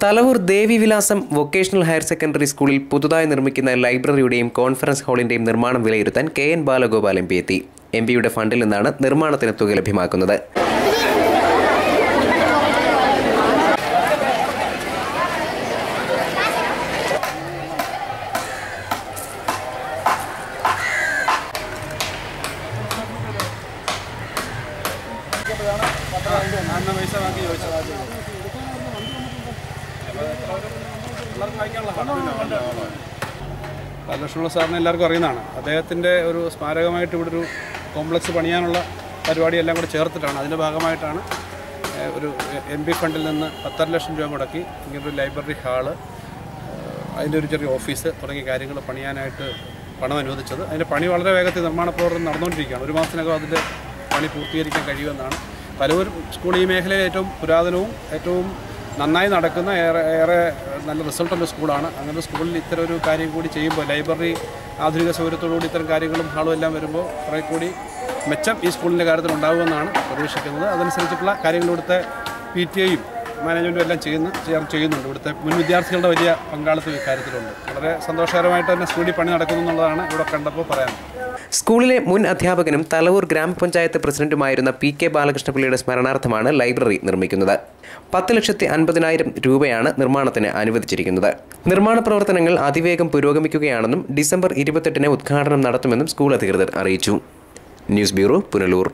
Thalavoor Devivilasam vocational higher secondary സ്കൂളിൽ പുതുതായി നിർമ്മിക്കുന്ന ലൈബ്രറിയുടെയും കോൺഫറൻസ് ഹാളിന്റെയും നിർമ്മാണം വിലയിരുത്താൻ കെ.എൻ. ബാലഗോപാൽ എം.പി. എത്തി. എം.പിയുടെ ഫണ്ടിൽ നിന്നാണ് നിർമ്മാണത്തിന് തുക ലഭ്യമാക്കുന്നത്. ബാലകൃഷ്ണപിള്ള സാറിന് എല്ലാവർക്കും അറിയുന്നതാണ്. അദ്ദേഹത്തിൻ്റെ ഒരു സ്മാരകമായിട്ട് ഇവിടെ ഒരു കോംപ്ലക്സ് പണിയാനുള്ള പരിപാടിയെല്ലാം കൂടെ ചേർത്തിട്ടാണ്, അതിൻ്റെ ഭാഗമായിട്ടാണ് ഒരു എം.പി. ഫണ്ടിൽ നിന്ന് 1.5 ലക്ഷം രൂപ മുടക്കി ഇങ്ങനൊരു ലൈബ്രറി ഹാള്, അതിൻ്റെ ഒരു ചെറിയ ഓഫീസ് തുടങ്ങിയ കാര്യങ്ങൾ പണിയാനായിട്ട് പണം അനുവദിച്ചത്. അതിൻ്റെ പണി വളരെ വേഗത്തിൽ നിർമ്മാണ പ്രവർത്തനം നടന്നുകൊണ്ടിരിക്കുകയാണ്. ഒരു മാസത്തിനകം അതിൻ്റെ പണി പൂർത്തീകരിക്കാൻ കഴിയുമെന്നാണ്. തലവൂർ സ്കൂൾ ഈ മേഖലയിൽ ഏറ്റവും പുരാതനവും ഏറ്റവും നന്നായി നടക്കുന്ന ഏറെ നല്ല റിസൾട്ടുള്ള സ്കൂളാണ്. അങ്ങനെ സ്കൂളിൽ ഇത്തരം ഒരു കാര്യം കൂടി ചെയ്യുമ്പോൾ, ലൈബ്രറി ആധുനിക സൗകര്യത്തോടുകൂടി ഇത്തരം കാര്യങ്ങളും ഹാളും എല്ലാം വരുമ്പോൾ കുറേ കൂടി മെച്ചം ഈ സ്കൂളിൻ്റെ കാര്യത്തിൽ ഉണ്ടാകുമെന്നാണ് പ്രതീക്ഷിക്കുന്നത്. അതനുസരിച്ചിട്ടുള്ള കാര്യങ്ങൾ ഇവിടുത്തെ PTA-യും മാനേജ്മെൻറ്റും എല്ലാം ചെയ്യുന്നുണ്ട്. ഇവിടുത്തെ മുൻ വിദ്യാർത്ഥികളുടെ വലിയ പങ്കാളിത്തം ഇക്കാര്യത്തിലുണ്ട്. വളരെ സന്തോഷകരമായിട്ട് തന്നെ സ്കൂളിൽ പണി നടക്കുന്നു എന്നുള്ളതാണ് ഇവിടെ കണ്ടപ്പോൾ പറയാനുള്ളത്. സ്കൂളിലെ മുൻ അധ്യാപകനും തലവൂർ ഗ്രാമപഞ്ചായത്ത് പ്രസിഡന്റുമായിരുന്ന P.K. ബാലകൃഷ്ണപിള്ളയുടെ സ്മരണാർത്ഥമാണ് ലൈബ്രറി നിർമ്മിക്കുന്നത്. 10,50,000 രൂപയാണ് നിർമ്മാണത്തിന് അനുവദിച്ചിരിക്കുന്നത്. നിർമ്മാണ പ്രവർത്തനങ്ങൾ അതിവേഗം പുരോഗമിക്കുകയാണെന്നും ഡിസംബർ 28-ന് ഉദ്ഘാടനം നടത്തുമെന്നും സ്കൂൾ അധികൃതർ അറിയിച്ചു. News bureau, Punalur.